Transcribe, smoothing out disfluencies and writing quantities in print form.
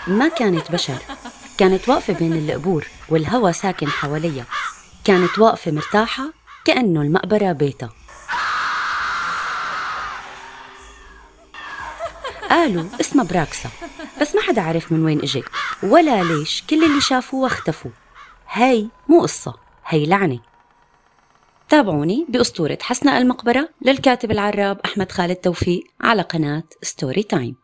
ما كانت بشر، كانت واقفة بين القبور والهوى ساكن حواليها، كانت واقفة مرتاحة كأنه المقبرة بيتها. قالوا اسمها براكسا، بس ما حدا عرف من وين اجت ولا ليش كل اللي شافوها اختفوا. هاي مو قصة، هاي لعنة. تابعوني بأسطورة حسناء المقبرة للكاتب العراب أحمد خالد توفيق على قناة ستوري تايم.